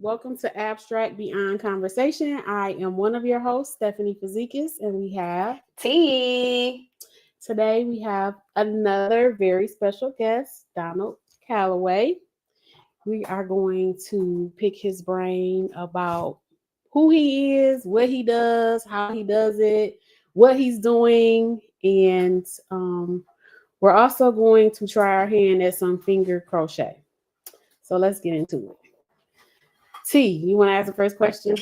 Welcome to Abstract Beyond Conversation. I am one of your hosts, Stephanie Fazikis, and we have T. today we have another very special guest, Donald Calloway. We are going to pick his brain about who he is, what he does, how he does it, what he's doing, and we're also going to try our hand at some finger crochet. So let's get into it. T, you want to ask the first question?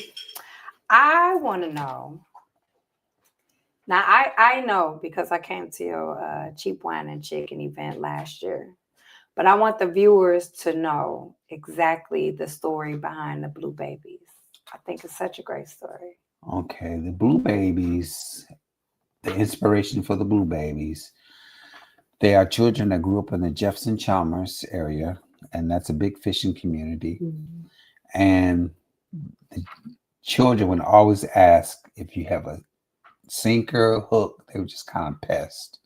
I want to know. Now, I know because I came to your Cheap Wine and Chicken event last year. But I want the viewers to know exactly the story behind the Blue Babies. I think it's such a great story. Okay, the Blue Babies, the inspiration for the Blue Babies, they are children that grew up in the Jefferson Chalmers area, and that's a big fishing community. Mhm. And the children would always ask if you have a sinker, hook. They were just kind of pest.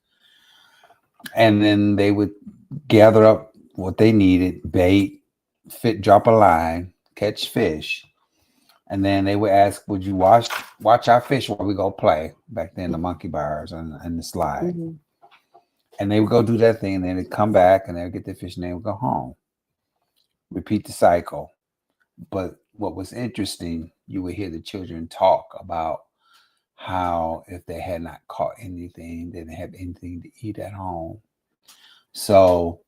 And then they would gather up what they needed, bait, drop a line, catch fish. And then they would ask, would you watch our fish while we go play? Back then, the monkey bars and the slide. Mm-hmm. And they would go do that thing, and then they'd come back, and they would get their fish, and they would go home. Repeat the cycle. But what was interesting, you would hear the children talk about how if they had not caught anything, they didn't have anything to eat at home. So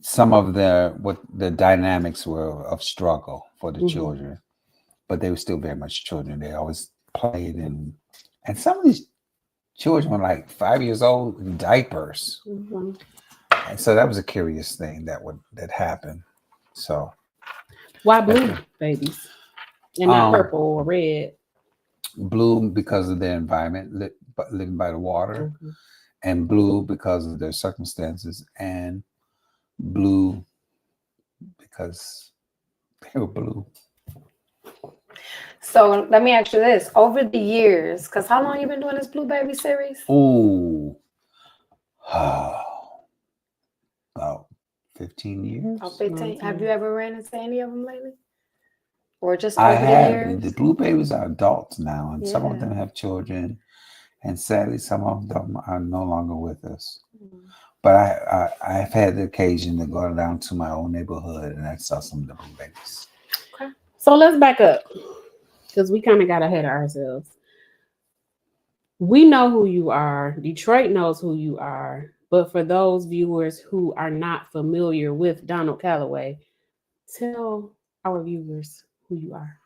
some of what the dynamics were of struggle for the children, but they were still very much children. They always played, and some of these children were like 5 years old in diapers. Mm-hmm. And so that was a curious thing that happened. So why blue babies and not purple or red? Blue because of their environment, living by the water, and blue because of their circumstances, and blue because they were blue. So let me ask you this. Over the years, because how long you been doing this Blue Baby series? Ooh. About 15 years. Oh, 15. Have you ever ran into any of them lately? Or just I over have. the years? The Blue Babies are adults now, and some of Yeah. them have children, and sadly, some of them are no longer with us. But I've had the occasion to go down to my own neighborhood, and I saw some of the Blue Babies. Okay. So let's back up because we kind of got ahead of ourselves. We know who you are. Detroit knows who you are. But for those viewers who are not familiar with Donald Calloway, tell our viewers who you are.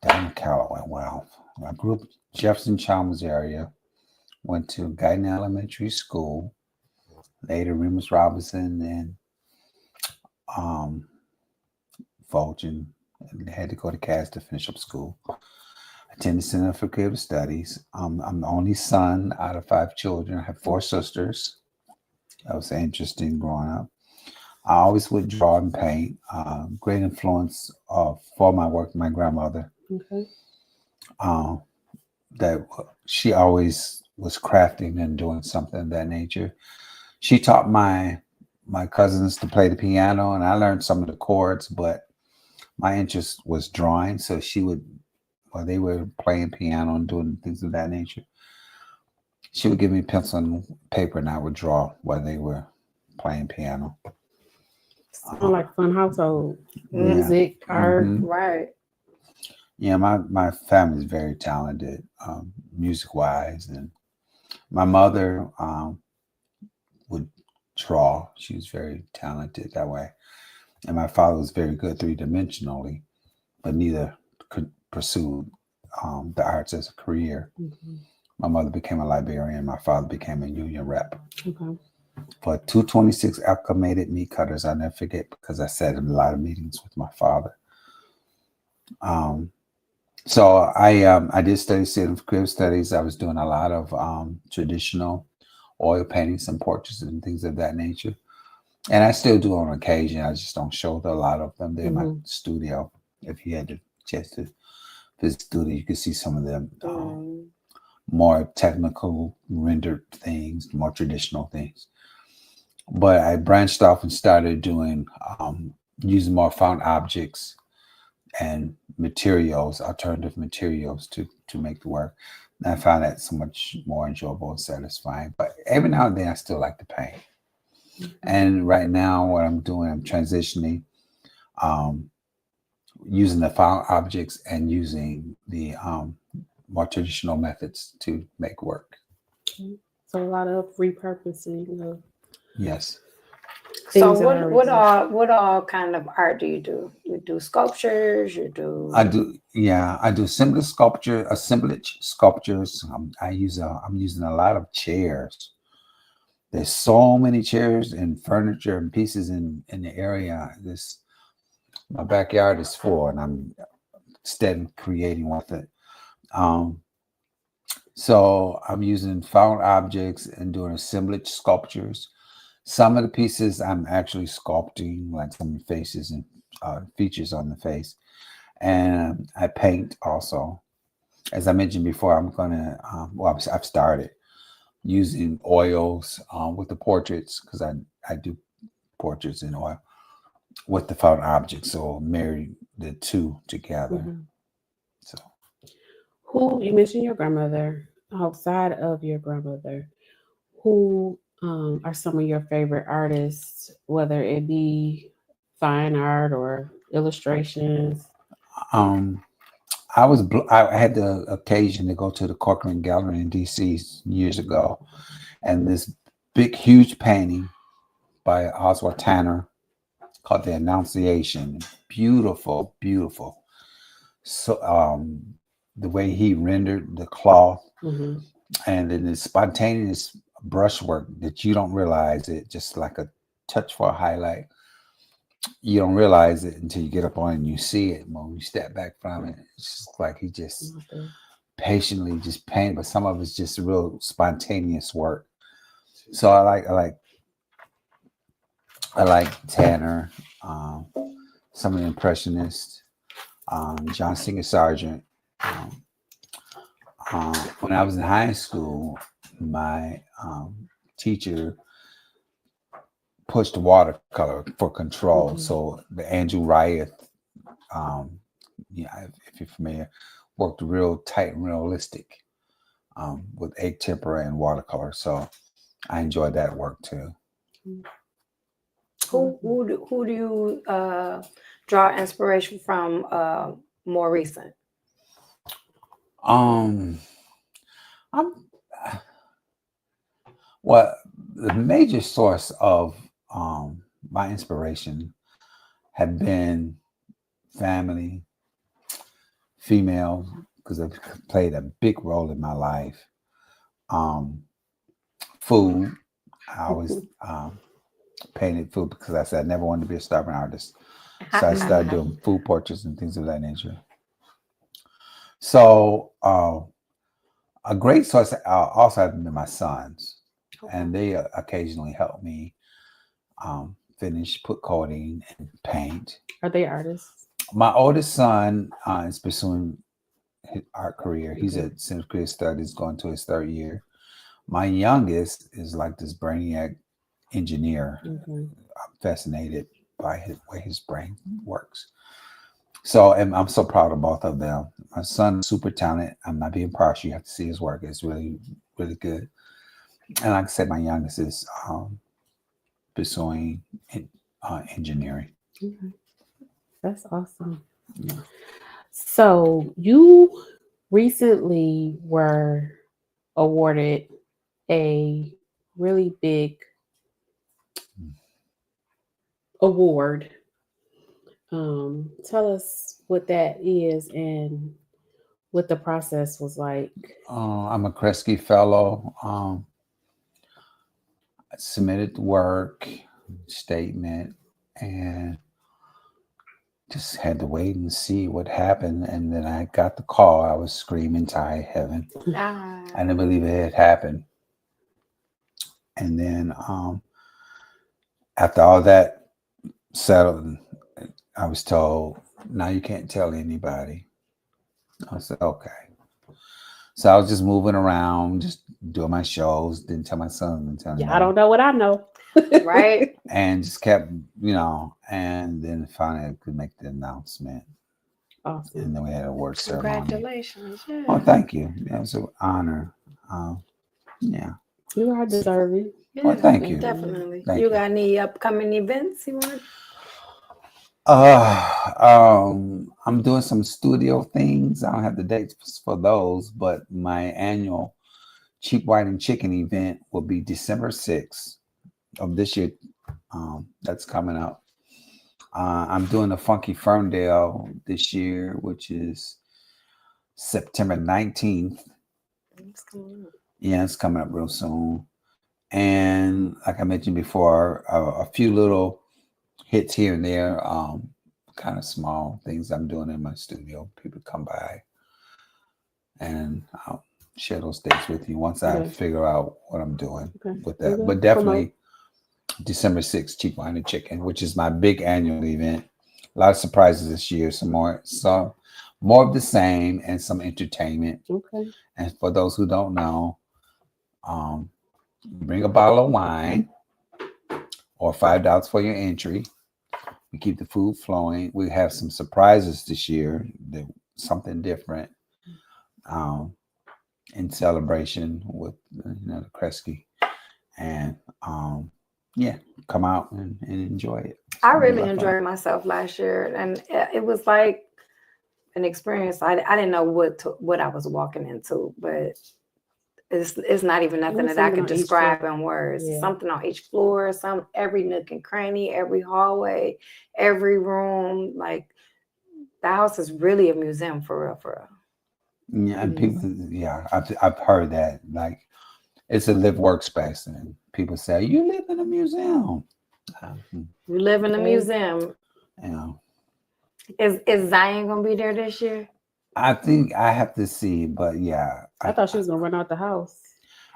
Donald Calloway. Well, I grew up in Jefferson Chalmers area. Went to Guyton Elementary School, later Remus Robinson, and Fulton, and had to go to Cass to finish up school. Attended Center for Creative Studies. I'm the only son out of 5 children. I have 4 sisters. That was interesting growing up. I always would draw and paint. Great influence for my work, my grandmother. Okay. That she always was crafting and doing something of that nature. She taught my cousins to play the piano, and I learned some of the chords, but my interest was drawing. So she would, while they were playing piano and doing things of that nature, she would give me pencil and paper, and I would draw while they were playing piano. Sound like fun household. Music, art. Right. Yeah, my family is very talented, music-wise, and my mother would draw. She was very talented that way. And my father was very good 3-dimensionally, but neither could pursue the arts as a career. My mother became a librarian. My father became a union rep. Okay. For 226 acclimated meat cutters, I'll never forget, because I sat in a lot of meetings with my father. So I did study Center for Creative Studies. I was doing a lot of traditional oil paintings and portraits and things of that nature. And I still do on occasion. I just don't show a lot of them. They're in my studio. If you had the chance to visit the studio, you could see some of them more technical rendered things, more traditional things. But I branched off and started doing using more found objects and materials, alternative materials to make the work. And I found that so much more enjoyable and satisfying. But every now and then, I still like to paint. And right now, what I'm doing, I'm transitioning, using the found objects and using the more traditional methods to make work. So a lot of repurposing of Yes. So things that already what all kind of art do you do? You do sculptures, you do I do assemblage sculptures. I'm using a lot of chairs. There's so many chairs and furniture and pieces in the area. My backyard is full, and I'm steadily creating with it. So I'm using found objects and doing assemblage sculptures. Some of the pieces I'm actually sculpting, like some faces and features on the face. And I paint also. As I mentioned before, I'm gonna, I've started using oils with the portraits, because I do portraits in oil with the found objects. So marry the two together. Mhm. So Who, you mentioned your grandmother. Outside of your grandmother, who are some of your favorite artists, whether it be fine art or illustrations? I had the occasion to go to the Corcoran Gallery in DC years ago, and this big, huge painting by Oswald Tanner called The Annunciation. Beautiful, beautiful. So the way he rendered the cloth, Mhm. and then the spontaneous brushwork that you don't realize it, just like a touch for a highlight. You don't realize it until you get up on it and you see it. When you step back from it, it's just like he just Okay. patiently just painted, but some of it's just real spontaneous work. So I like Tanner, some of the Impressionists, John Singer Sargent. When I was in high school, my teacher pushed watercolor for control. Mhm. So the Andrew Wyeth, if you're familiar, worked real tight and realistic with egg tempera and watercolor. So I enjoyed that work too. who do you draw inspiration from more recent? I'm Well, the major source of my inspiration have been family, female, because they've played a big role in my life. Food, I always painted food because I said I never wanted to be a starving artist. So I started doing food portraits and things of that nature. So a great source also have been my sons. And they occasionally help me finish, put coating, and paint. Are they artists? My oldest son is pursuing his art career. He's at Center for Creative Studies, going to his third year. My youngest is like this brainiac engineer. Okay. I'm fascinated by the way his brain works. So I'm so proud of both of them. My son is super talented. I'm not being partial. You have to see his work. It's really, really good. And like I said, my youngest is pursuing engineering. Okay. That's awesome. Yeah. So you recently were awarded a really big award. Tell us what that is and what the process was like. I'm a Kresge Fellow. I submitted the work, statement, and just had to wait and see what happened. And then I got the call. I was screaming to high heaven. I didn't believe it had happened. And then after all that settled, I was told, now you can't tell anybody. I said, okay. So I was just moving around, just doing my shows. Didn't tell my son. Didn't tell Yeah, anybody. I don't know what I know. Right? and just kept, and then finally I could make the announcement. Awesome. And then we had a award ceremony. Congratulations. Yeah. Oh, thank you. That was an honor. Yeah. You are deserving. Well, thank you. Definitely. Thank you you. got any upcoming events you want? I'm doing some studio things. I don't have the dates for those, but my annual Cheap White and Chicken event will be December 6th of this year. That's coming up. I'm doing a Funky Ferndale this year, which is September 19th. What's going on? Yeah, it's coming up real soon. And like I mentioned before, a few little hits here and there, kind of small things I'm doing in my studio. People come by and I'll share those dates with you once I Okay. figure out what I'm doing Okay. with that. Okay. But definitely December 6th, Cheap Wine and Chicken, which is my big annual event. A lot of surprises this year, some more of the same and some entertainment. Okay. And for those who don't know, bring a bottle of wine or $5 for your entry. We keep the food flowing. We have some surprises this year, something different, in celebration with the Kresge, and come out and enjoy it. I It's gonna be a really lot of fun. enjoyed myself last year, and it was like an experience. I didn't know what I was walking into, but it's not even nothing was that I something could on each describe floor. in words. Yeah. Something on each floor, every nook and cranny, every hallway, every room. Like the house is really a museum for real, for real. Yeah, and It people, I've heard that, like, it's a live workspace, and people say you live in a museum. You live in a Okay. museum. You know, Is Zion gonna be there this year? I think I have to see, but yeah, I thought she was gonna run out the house.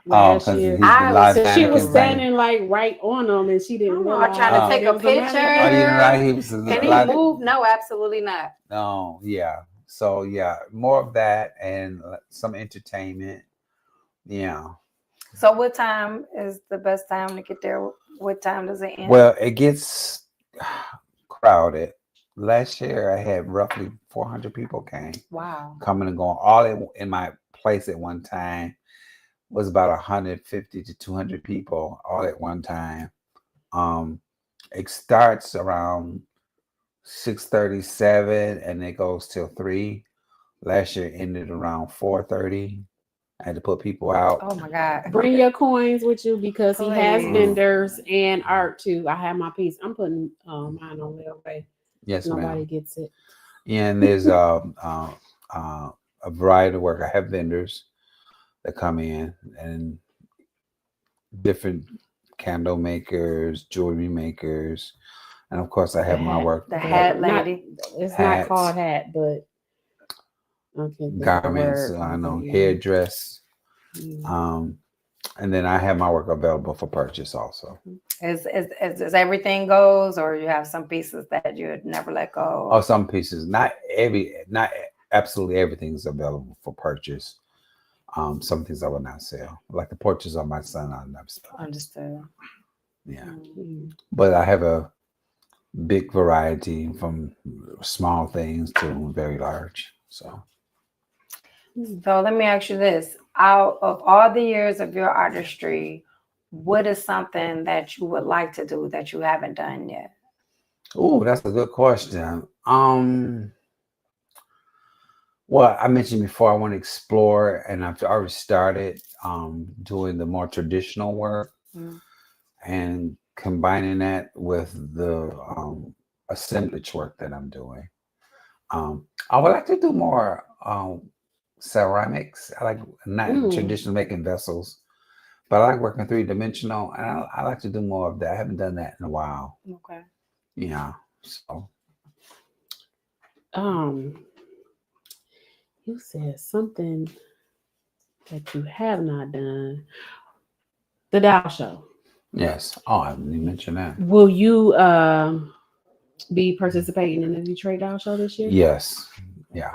Oh, Last because year. he's the I live was- She was mannequin, right? standing like right on them, and she didn't I'm realize. trying to take there a was mannequin. picture. Oh, you didn't right? He was Can he live. move? No, absolutely not. No, yeah. So yeah, more of that and some entertainment. Yeah. So what time is the best time to get there? What time does it end? Well, it gets crowded. Last year, I had roughly 400 people came, Wow. coming and going. All in my place at one time was about 150 to 200 people all at one time. It starts around 6:37 and it goes till 3. Last year ended around 4:30. I had to put people out. Oh my God. Bring your coins with you because he has Please. vendors and art too. I have my piece. I'm putting mine on there. Okay. Yes, Nobody ma'am. gets it. And there's a variety of work. I have vendors that come in and different candle makers, jewelry makers, and of course I have my work. The hat Not- lady. It's Hats. not called hat, but okay. Garments, I know, hairdress. And then I have my work available for purchase also. Is everything goes, or you have some pieces that you would never let go? Oh, some pieces, not absolutely everything's available for purchase. Some things I will not sell, like the portraits of my son. I'll never sell. Understood. Yeah, Mm. but I have a big variety from small things to very large. So So let me ask you this: out of all the years of your artistry, what is something that you would like to do that you haven't done yet? oh, that's a good question. Well, I mentioned before I want to explore, and I've already started doing the more traditional work and combining that with the assemblage work that I'm doing. I would like to do more ceramics. I like not traditional making vessels, but I like working 3-dimensional, and I like to do more of that. I haven't done that in a while. Okay. Yeah. So you said something that you have not done. The Dow Show. yes. Oh, I didn't even mention that. Will you be participating in the Detroit Dow Show this year? Yes. Yeah.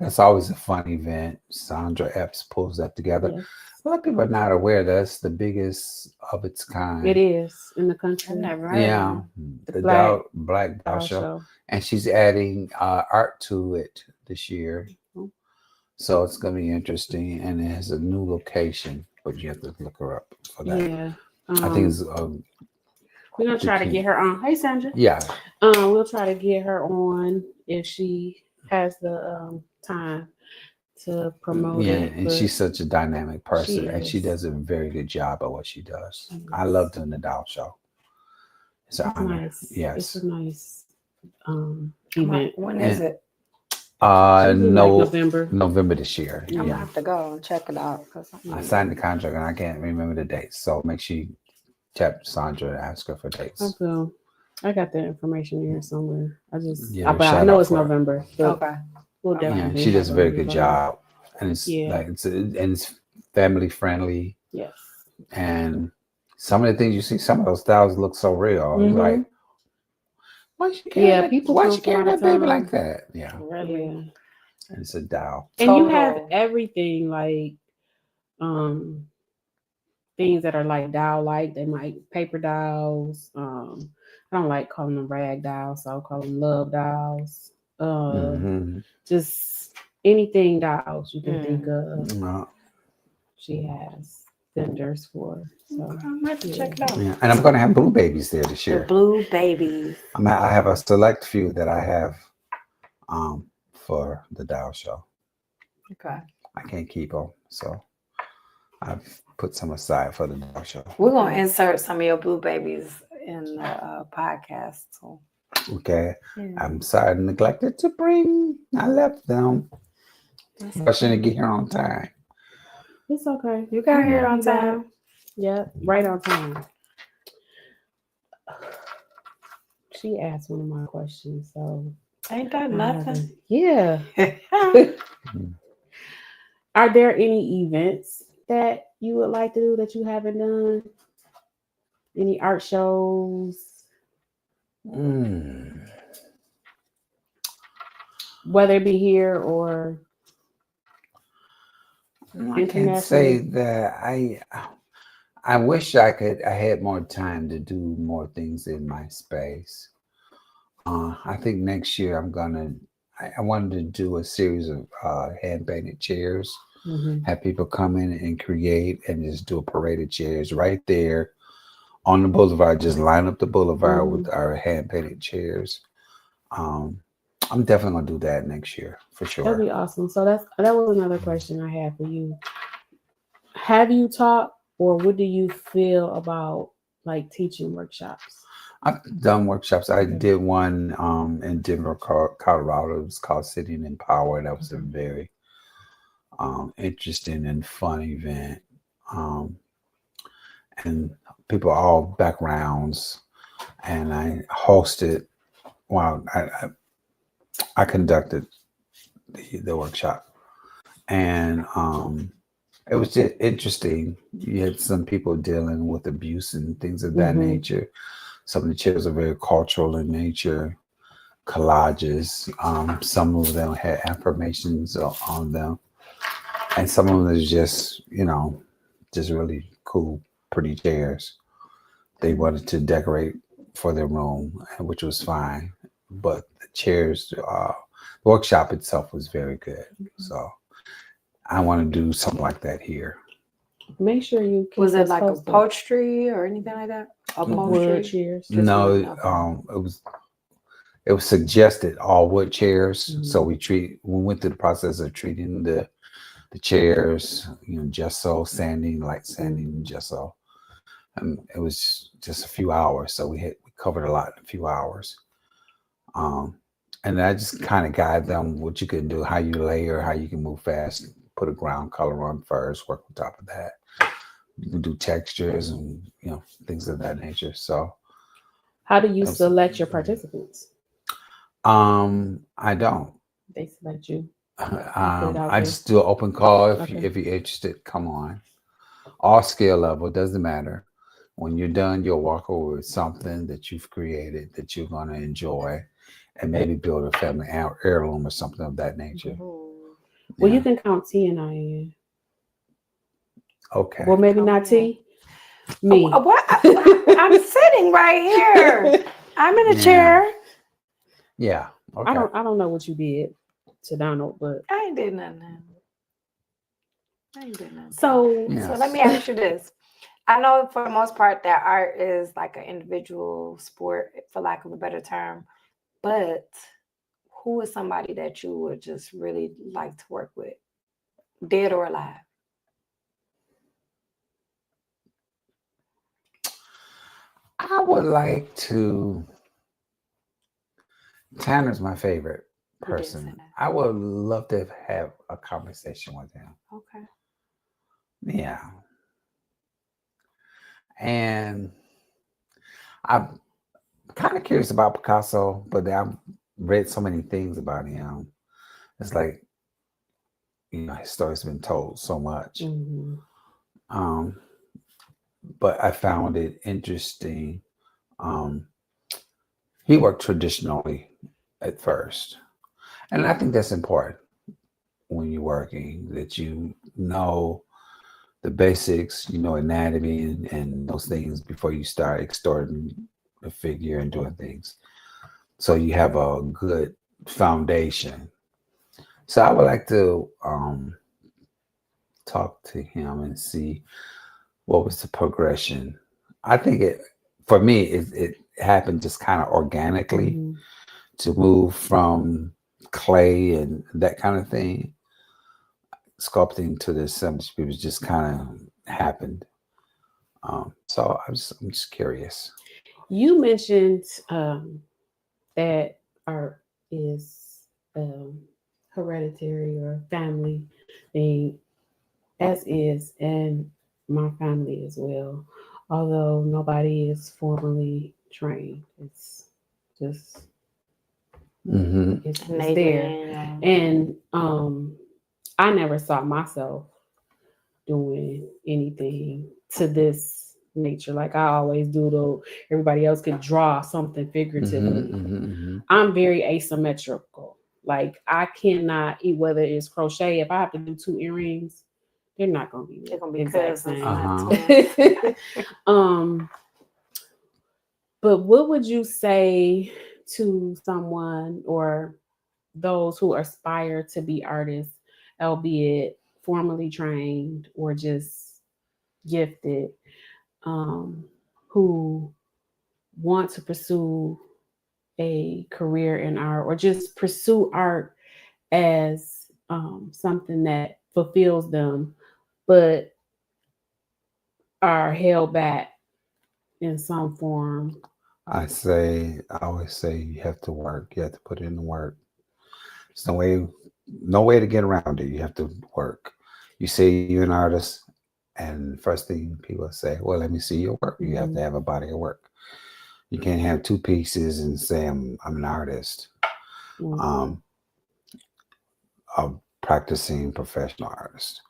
It's always a fun event. Sandra Epps pulls that together. Yes, A lot of people are not aware that's the biggest of its kind. it is in the I country. never heard Yeah, of the Black Doll Our Show. show. And she's adding art to it this year. Mhm. So it's going to be interesting. And it has a new location, but you have to look her up for that. Yeah. I think it's, We're gonna try to get her on. Hey, Sandra. yeah. We'll try to get her on if she has the time to promote Yeah, it. and but she's such a dynamic person, and she is. does a very good job at what she does. I Yes. love doing the Doll Show. It's an it's honor. nice. Yes. It's a nice it. event. When is it? Usually like No, November. November this year. Yeah. I'm gonna Yeah, have to go and check it out. I signed the contract and I can't remember the dates. So make sure you tap Sandra and ask her for dates. Okay. I got that information here somewhere. I just, Yeah, but I shout know out it's for it. November. But Okay. we'll Okay. Yeah, definitely. she does a have very her good involved. job, and it's Yeah. like and it's family friendly. Yes. And some of the things you see, some of those styles look so real. It's Mhm. like, why she carry Yeah, that, people why come she carry from that baby time. like that? Yeah, Really? Yeah. and it's a doll. And you have Total. everything like things that are like doll like. They might paper dolls. I don't like calling them rag dolls, so I'll call them love dolls. Mhm. Just anything dolls you can think of. Uh, She has vendors for. So I might have to check it out. yeah. And I'm going to have blue babies there this The year. blue babies. I have a select few that I have for the doll show. Okay. I can't keep them, so I've put some aside for the doll show. We're gonna insert some of your blue babies in the podcast. So Okay, yeah. I'm sorry I neglected to bring. I left them. I shouldn't get here on time. it's okay. You got here on You got time. it. Yeah, right on time. She asked one of my questions, so Ain't that I nothing? haven't- Yeah. Are there any events that you would like to do that you haven't done? Any art shows, Mm. whether it be here or I can say that I wish I had more time to do more things in my space. I think next year I wanted to do a series of hand painted chairs, have people come in and create and just do a parade of chairs right there on the boulevard, just line up the boulevard with our hand painted chairs. I'm definitely gonna do that next year for sure. That'd be awesome. So that was another question I had for you. Have you taught, or what do you feel about like teaching workshops? I've done workshops. I Okay. did one in Denver, Colorado. It was called Sitting in Power. That was a very interesting and fun event. And people all backgrounds. And I hosted, well, I conducted the workshop. And it was just interesting. You had some people dealing with abuse and things of that nature. Some of the chairs are very cultural in nature, collages. Some of them had affirmations on them. And some of them is just, just really cool, pretty chairs. They wanted to decorate for their room, which was fine. But the chairs, the workshop itself was very good. So I want to do something like that here. Make sure you keep Was it us like a posted. upholstery or anything like that? Wood Upholstery? chairs. Just No, wood, it was suggested all wood chairs. Mhm. So we went through the process of treating the chairs, gesso, sanding, light sanding, and gesso. It was just a few hours, so we covered a lot in a few hours. And I just kind of guide them what you can do, how you layer, how you can move fast, put a ground color on first, work on top of that. You can do textures and things of that nature. So How do you That's- select your participants? I don't. They select you. I there. just do an open call. If Okay. you're interested, come on. All skill level, doesn't matter. When you're done, you'll walk over with something that you've created that you're going to enjoy and maybe build a family heirloom or something of that nature. Well, Yeah. you can count T and I in. Okay. Well, maybe Count not me T. Me. What? I'm sitting right here. I'm in a Yeah. chair. Yeah. Okay. I don't know what you did to Donald, but I ain't did nothing. I ain't did nothing. so Yeah. So let me ask you this. I know for the most part that art is like an individual sport, for lack of a better term, but who is somebody that you would just really like to work with, dead or alive? I would like to. Tanner's my favorite You did say person. that. I would love to have a conversation with him. Okay. Yeah. And I'm kind of curious about Picasso, but I've read so many things about him. It's like, his story's been told so much. mhm. But I found it interesting. He worked traditionally at first. And I think that's important when you're working, that you know the basics, anatomy and those things before you start extorting the figure and doing things. So you have a good foundation. So I would like to talk to him and see what was the progression. I think for me, it happened just kind of organically Mhm. to move from clay and that kind of thing, sculpting to the assemblage. It was just kind of happened. So I'm just curious. You mentioned that art is hereditary or family thing, as is, and my family as well. Although nobody is formally trained, it's just Mm-hmm. it's Nathan, there. And I never saw myself doing anything to this nature. Like I always doodle. Everybody else could draw something figuratively. Mm-hmm. I'm very asymmetrical. Like I cannot eat, whether it's crochet. If I have to do 2 earrings, they're not gonna be they're gonna the be exact cousins, same. not twins. But what would you say to someone or those who aspire to be artists, albeit formally trained or just gifted, who want to pursue a career in art or just pursue art as something that fulfills them, but are held back in some form? I always say you have to work. You have to put in the work. There's no way to get around it. You have to work. You say you're an artist, and first thing people say, well, let me see your work. You have to have a body of work. You can't have 2 pieces and say I'm an artist. Mhm. A practicing professional artist.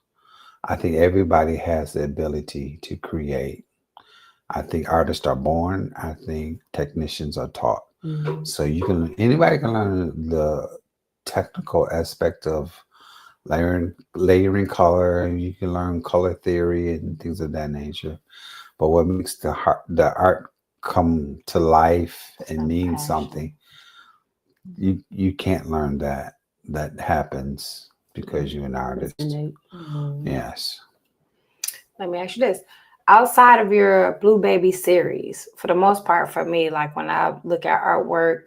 I think everybody has the ability to create. I think artists are born. I think technicians are taught. Mhm. So anybody can learn the technical aspect of layering color. You can learn color theory and things of that nature. But what makes the art come to life and mean Passion. something, you can't learn that. That happens because you're an It's artist. innate. Yes. Let me ask you this. Outside of your Blue Baby series, for the most part, for me, like when I look at artwork,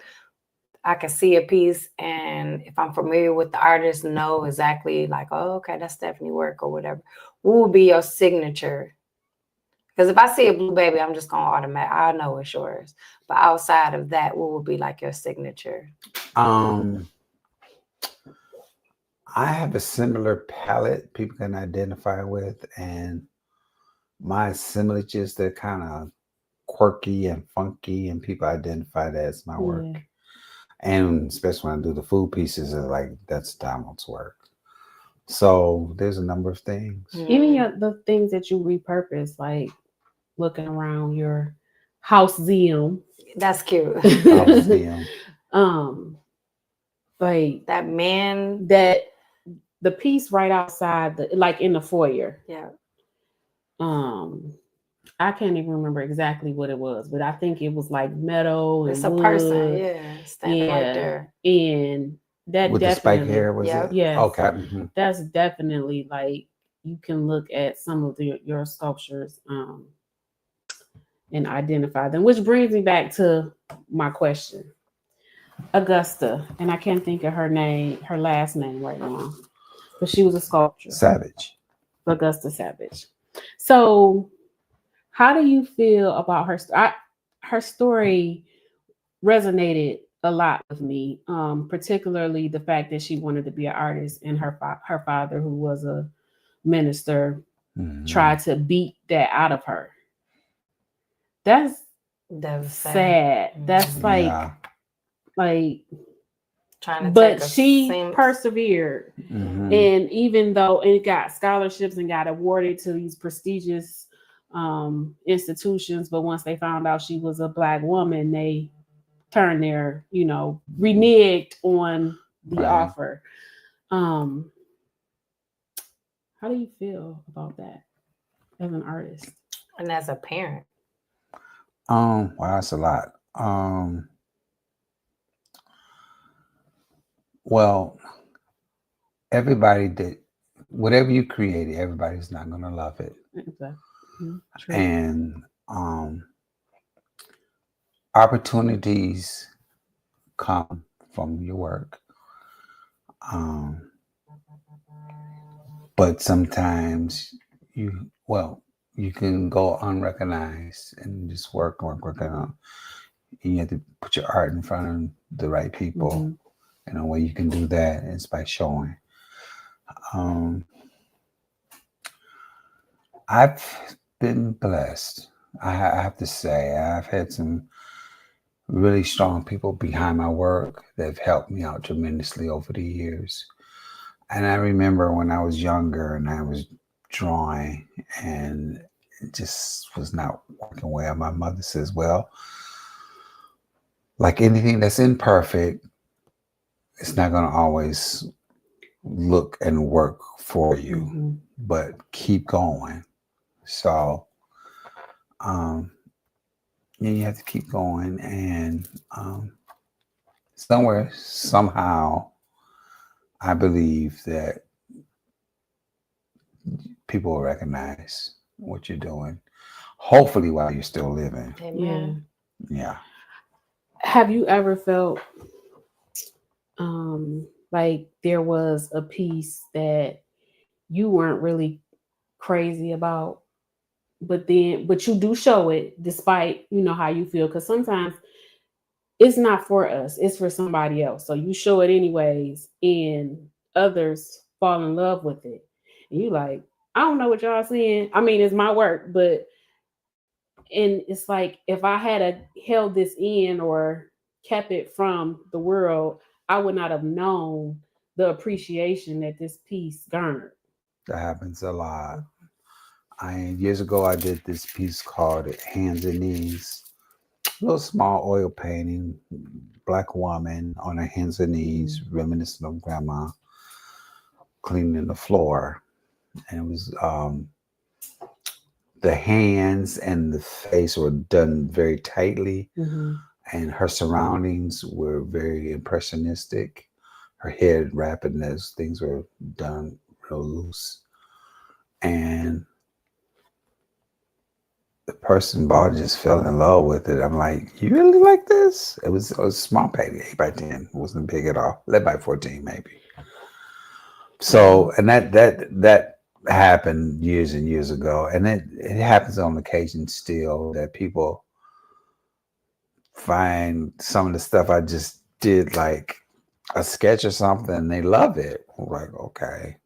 I can see a piece, and if I'm familiar with the artist, know exactly like, oh, okay, that's Stephanie work or whatever. What would be your signature? Because if I see a Blue Baby, I'm just gonna I know it's yours. But outside of that, what would be like your signature? I have a similar palette people can identify with, and my assemblages, they're kind of quirky and funky, and people identify that as my work. Yeah. And especially when I do the food pieces, it's like that's Donald's work. So there's a number of things. Even the things that you repurpose, like looking around your house museum. That's cute. Museum. Like That man. that the piece right outside the like in the foyer. Yeah. I can't even remember exactly what it was, but I think it was like metal and It's a wood. person, yeah, standing right there. And that With the spike definitely, hair, was Yeah. it? yes, Okay. Mhm. that's definitely like you can look at some of your sculptures and identify them, which brings me back to my question. Augusta, and I can't think of her last name right now, but she was a sculptor. Savage. Augusta Savage. So, how do you feel about her? Her story resonated a lot with me, particularly the fact that she wanted to be an artist, and her father, who was a minister, tried to beat that out of her. That's sad. That's like trying to but she persevered. Mm-hmm. And even though it got scholarships and got awarded to these prestigious institutions, but once they found out she was a Black woman, they turned their, reneged on the offer. How do you feel about that as an artist and as a parent? Wow, that's a lot. Well, everybody did whatever you created, everybody's not gonna love it. Exactly. And opportunities come from your work. But sometimes you can go unrecognized and just work on. You have to put your art in front of the right people. Mm-hmm. And the way you can do that is by showing. I've been blessed. I have to say, I've had some really strong people behind my work that have helped me out tremendously over the years. And I remember when I was younger and I was drawing and it just was not working well. My mother says, well, like anything that's imperfect, it's not going to always look and work for you, but keep going. So, you have to keep going, and somehow, I believe that people will recognize what you're doing. Hopefully, while you're still living. Amen. Yeah. Have you ever felt like there was a piece that you weren't really crazy about, but you do show it despite how you feel? Because sometimes it's not for us, it's for somebody else. So you show it anyways, and others fall in love with it. And you like, I don't know what y'all saying. I mean, it's my work, but and it's like if I had held this in or kept it from the world, I would not have known the appreciation that this piece garnered. That happens a lot. Years ago, I did this piece called Hands and Knees. A little small oil painting, Black woman on her hands and knees, reminiscent of grandma, cleaning the floor. And it was the hands and the face were done very tightly, and her surroundings were very impressionistic. Her head wrapped, and those things were done real loose. And the person bought it, just fell in love with it. I'm like, you really like this? It was a small painting, 8x10. It wasn't big at all. 11x14 maybe. So, and that happened years and years ago, and it happens on occasion still that people find some of the stuff I just did, like a sketch or something, and they love it. I'm like, okay.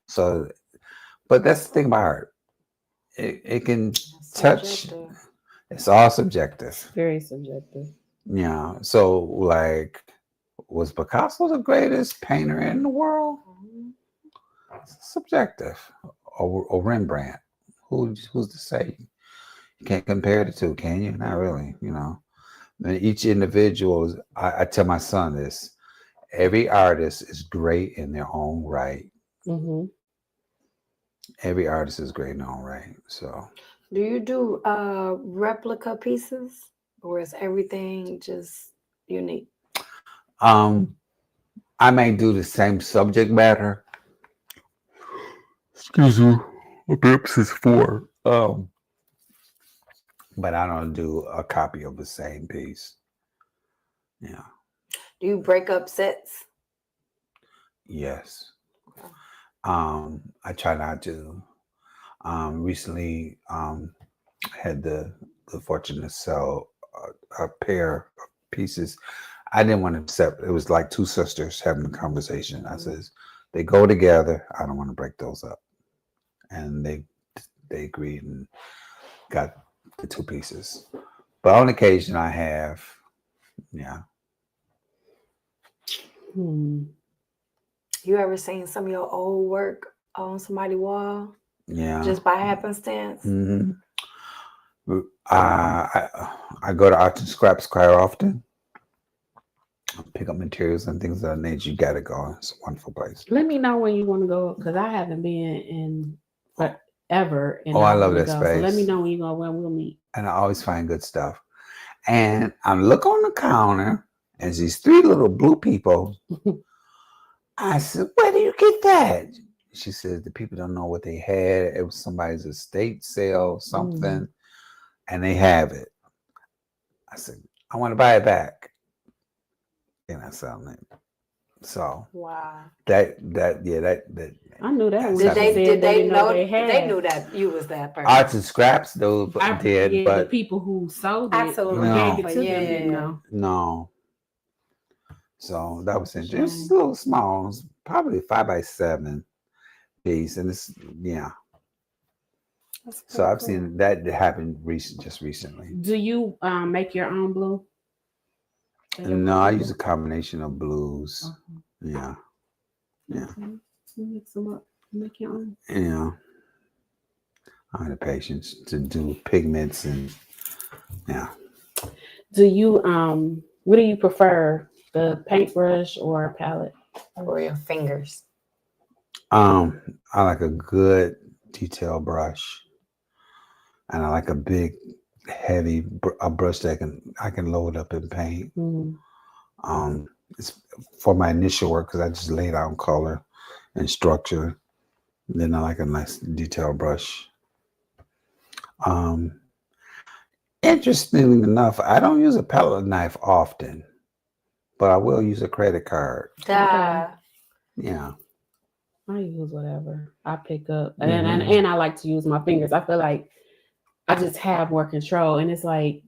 So, but that's the thing about art. It can touch. It's all subjective. Very subjective. Yeah. So, like, was Picasso the greatest painter in the world? Subjective. Or Rembrandt. Who's to say? You can't compare the two, can you? Not really. And each individual. I tell my son this: every artist is great in their own right. Mm-hmm. Every artist is great in their own right. So Do you do replica pieces, or is everything just unique? I may do the same subject matter. Excuse me. Bips is four. But I don't do a copy of the same piece. Yeah. Do you break up sets? Yes. Okay. I try not to. Recently, had the fortune to sell a pair of pieces. I didn't want to separate. It was like two sisters having a conversation. I says they go together. I don't want to break those up, and they agreed and got the two pieces. But on occasion, I have, yeah. Hmm. You ever seen some of your old work on somebody's wall Yeah. just by happenstance? Mm-hmm. I go to Arts and Scraps quite often. Pick up materials and things of that nature. You gotta go. It's a wonderful place. Let me know when you want to go because I haven't been in forever. And Oh, I love wanna that go. So let me space. know when you go. When we'll meet. And I always find good stuff. And I look on the counter and these three little blue people. I said, "Where do you get that?" She said, "The people don't know what they had. It was somebody's estate sale, something, and they have it." I said, "I want to buy it back." And I sell it. So Wow. that I knew that when Did she they- said Did they didn't know? they had. They knew that you was that person. Arts and Scraps though did, yeah, but the people who sold it Absolutely. or gave No. it to Yeah, them yeah, didn't yeah. know. no. So that was interesting. It's Shame. a little small. It's probably 5x7 piece, and it's That's So I've cool. seen that happen just recently. Do you make your own blue? No, I use a combination of blues. Okay. Yeah, yeah, Okay. You mix them up. Make your own. yeah. I have the patience to do pigments and yeah. Do you what do you prefer? The paintbrush or palette? Or your fingers. I like a good detail brush, and I like a big, heavy a brush that I can load up and paint. Mm. It's for my initial work because I just lay down color and structure. Then I like a nice detail brush. Interestingly enough, I don't use a palette knife often, but I will use a credit card. Duh. Yeah. I use whatever I pick up, Mhm. and I like to use my fingers. I feel like I just have more control, and it's like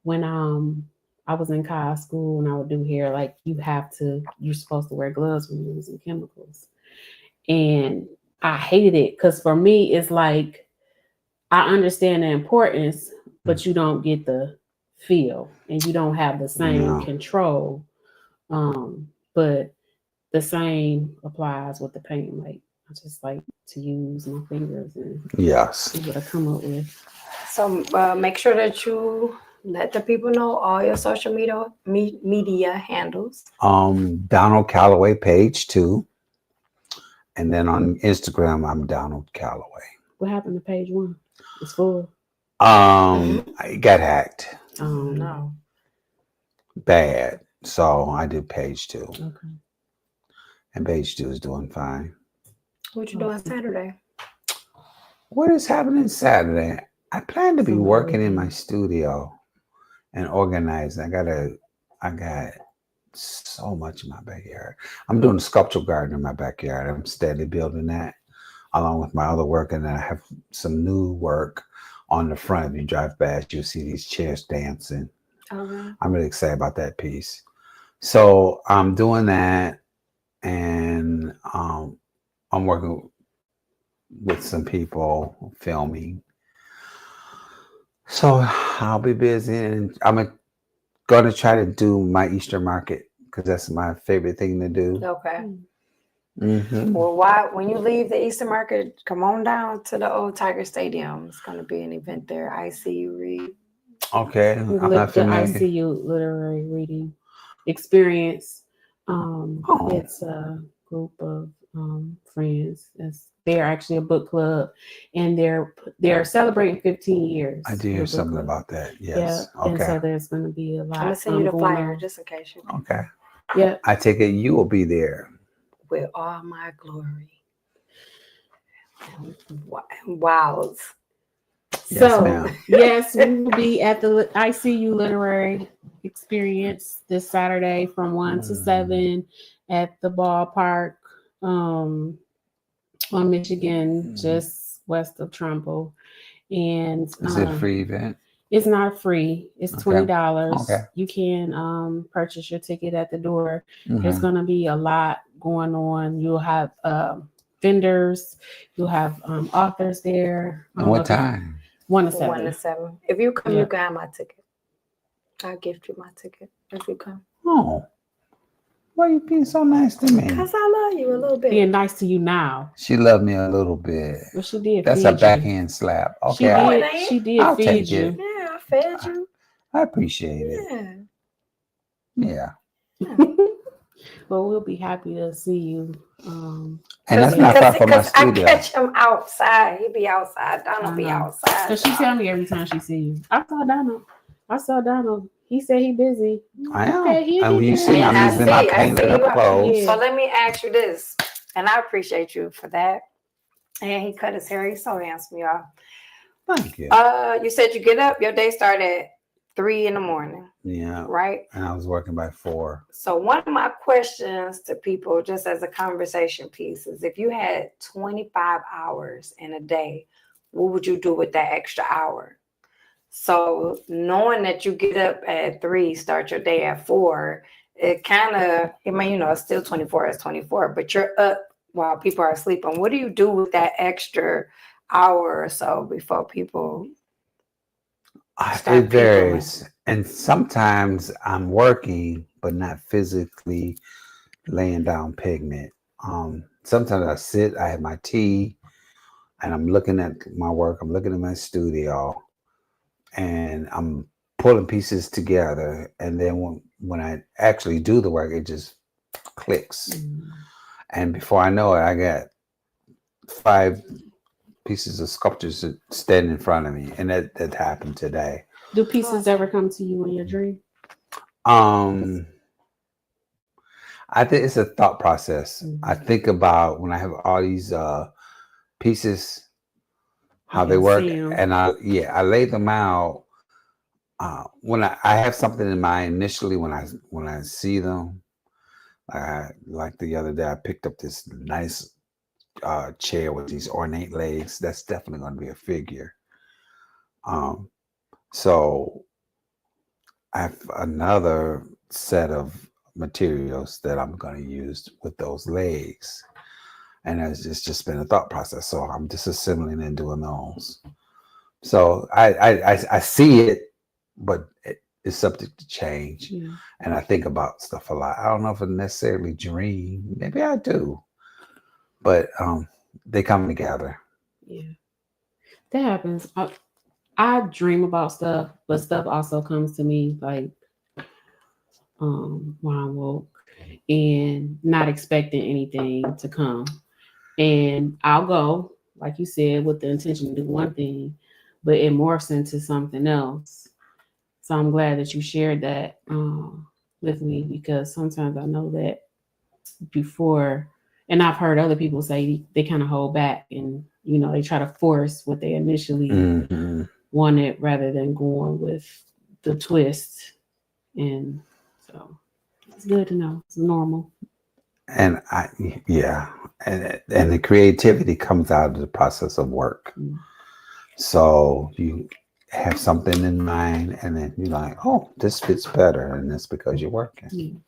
when I was in high school and I would do hair, like you're supposed to wear gloves when you're using chemicals, and I hated it because for me it's like I understand the importance, but you don't get the feel, and you don't have the same No. control. But the same applies with the paint. Like I just like to use my fingers and Yes. see what I come up with. So make sure that you let the people know all your social media handles. Donald Calloway page 2. And then on Instagram, I'm Donald Calloway. What happened to page 1? It's full. I got hacked No. bad. So I did page 2. Okay. And page 2 is doing fine. What you doing Saturday? What is happening Saturday? I plan to be Somebody working in looking. my studio and organizing. I got so much in my backyard. I'm doing a sculptural garden in my backyard. I'm steadily building that along with my other work. And then I have some new work on the front. If you drive past, you'll see these chairs dancing. Okay. I'm really excited about that piece. So I'm doing that, and I'm working with some people filming. So I'll be busy, and I'm going to try to do my Easter market because that's my favorite thing to do. Okay. Mm-hmm. Well, when you leave the Easter Market, come on down to the old Tiger Stadium. It's going to be an event there. I see you read. Okay, I'm not The familiar. ICU literary reading experience. Oh. It's a group of friends. They're actually a book club, and they're celebrating 15 years. I did hear something about that. Yes. Yeah, and Okay. so there's going to be a lot. I'm gonna send you the going flyer on. just in case you Okay. Yeah. I take it you will be there. with all my glory. Wow. Yes, So ma'am. yes, we will be at the ICU Literary Experience this Saturday from 1 to 7 at the ballpark on Michigan, just west of Trumbull. And Is it a free event? it's not free. It's Okay. $20. Okay. You can purchase your ticket at the door. There's Mhm. going to be a lot going on. You'll have vendors. You'll have authors there. And what time? 1 to 1 to 7. 7. If you come, Yeah. you can have my ticket. I'll gift you my ticket if you come. Oh, why you being so nice to me? Because I love you a little bit. Being nice to you now. She loved me a little bit. Well, she did. That's feed a backhand slap. She Okay, No, did. it ain't. She did I'll feed take you. it. Yeah, I fed you. I appreciate it. Yeah. Yeah, Well, we'll be happy to see you. and that's not far from my Because I studio. catch him outside. He be outside. Donald be I know. outside. Cause she tell me every time she see you. I saw Donald. He said he busy. I am. Okay, he'll And when get you there. see, I'm I using see, my I painted see up you. clothes. Yeah. So let me ask you this, and I appreciate you for that. And he cut his hair. He's so handsome, y'all. Thank you. You said you get up. Your day started at 3 a.m, Yeah, right? and I was working by 4. So one of my questions to people, just as a conversation piece, is if you had 25 hours in a day, what would you do with that extra hour? So knowing that you get up at 3, start your day at 4, it kind of, I mean, you know, it's still 24 as 24, but you're up while people are sleeping. What do you do with that extra hour or so before people start It varies, and sometimes I'm working, but not physically laying down pigment. Sometimes I sit, I have my tea, and I'm looking at my work. I'm looking at my studio, and I'm pulling pieces together. And then when I actually do the work, it just clicks. And before I know it, I got 5 pieces of sculptures standing in front of me, and that happened today. Do pieces ever come to you in your dream? I think it's a thought process. I think about when I have all these pieces, how they work, and I lay them out. When I have something in mind initially, when I see them, like the other day, I picked up this nice chair with these ornate legs. That's definitely going to be a figure. So I have another set of materials that I'm going to use with those legs, and it's just been a thought process. So I'm disassembling and doing those. So I see it, but it's subject to change, and I think about stuff a lot. I don't know if I necessarily dream. Maybe I do, but they come together. Yeah, that happens. I dream about stuff, but stuff also comes to me like when I'm woke and not expecting anything to come. And I'll go, like you said, with the intention to do one thing, but it morphs into something else. So I'm glad that you shared that with me, because sometimes I know that before, and I've heard other people say they kind of hold back and, you know, they try to force what they initially wanted rather than going with the twist. And so it's good to know. It's normal. And and the creativity comes out of the process of work. So you have something in mind, and then you're like, oh, this fits better, and it's because you're working.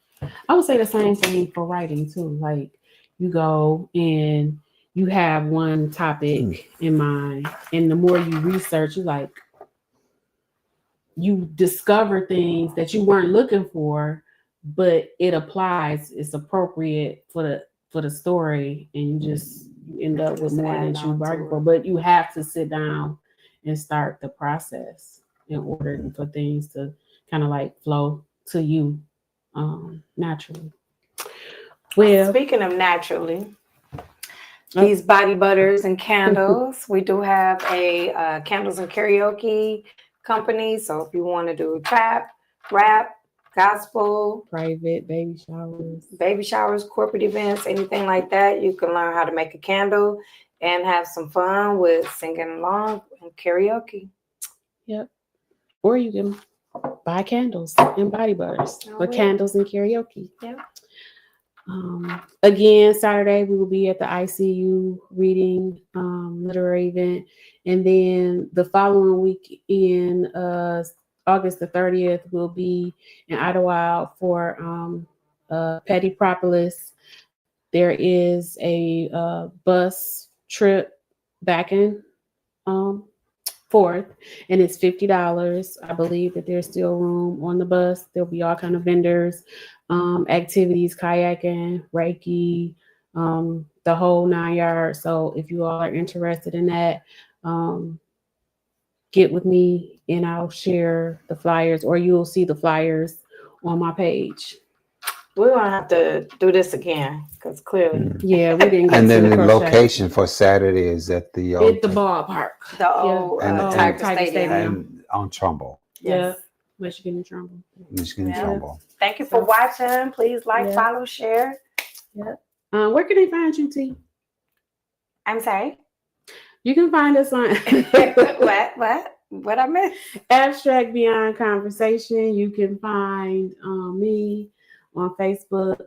I would say the same thing for writing too. Like you go and you have one topic in mind, and the more you research, you discover things that you weren't looking for, but it applies. It's appropriate for the story, and you end up with more than you bargained for. But you have to sit down and start the process in order for things to kind of like flow to you naturally. Well, speaking of naturally, these body butters and candles. We do have a candles and karaoke company. So if you want to do trap, rap, gospel, Private baby showers. corporate events, anything like that, you can learn how to make a candle and have some fun with singing along and karaoke. Yep. Or you can buy candles and body butters, Oh, but yeah. candles and karaoke. Yeah. Again, Saturday we will be at the ICU reading literary event, and then the following week in August the 30th we'll be in Idlewild for Petty Propolis. There is a bus trip back and forth, and it's $50. I believe that there's still room on the bus. There'll be all kind of vendors, activities, kayaking, Reiki, the whole 9 yards. So if you all are interested in that, get with me and I'll share the flyers, or you'll see the flyers on my page. We're gonna have to do this again because clearly Yeah, we didn't get And to then the crochet. location for Saturday is at the At the ballpark. the old And- Tiger Tiger Stadium. and on Trumble, Yes. Michigan and Trumbull. Michigan Yeah. Trumble. Thank you for watching. Please like, Yeah. follow, share. Where can they find you, T? I'm sorry. You can find us on What I missed? Abstract Beyond Conversation. You can find me on Facebook,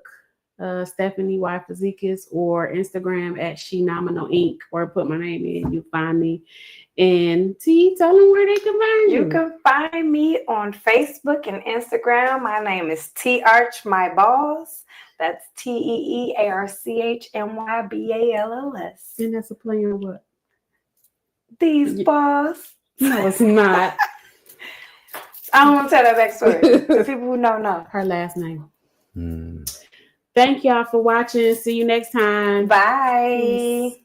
Stephanie Y. Fazikis, or Instagram at She Nominal Inc. Or put my name in, you find me. And T, tell them where they can find you. You can find me on Facebook and Instagram. My name is T Arch My Balls. That's TEEARCHMYBALLS. And that's a play on what? These balls. No, it's not. I don't want to tell that backstory. The people who know. Her last name. Mm. Thank y'all for watching. See you next time. Bye. Peace.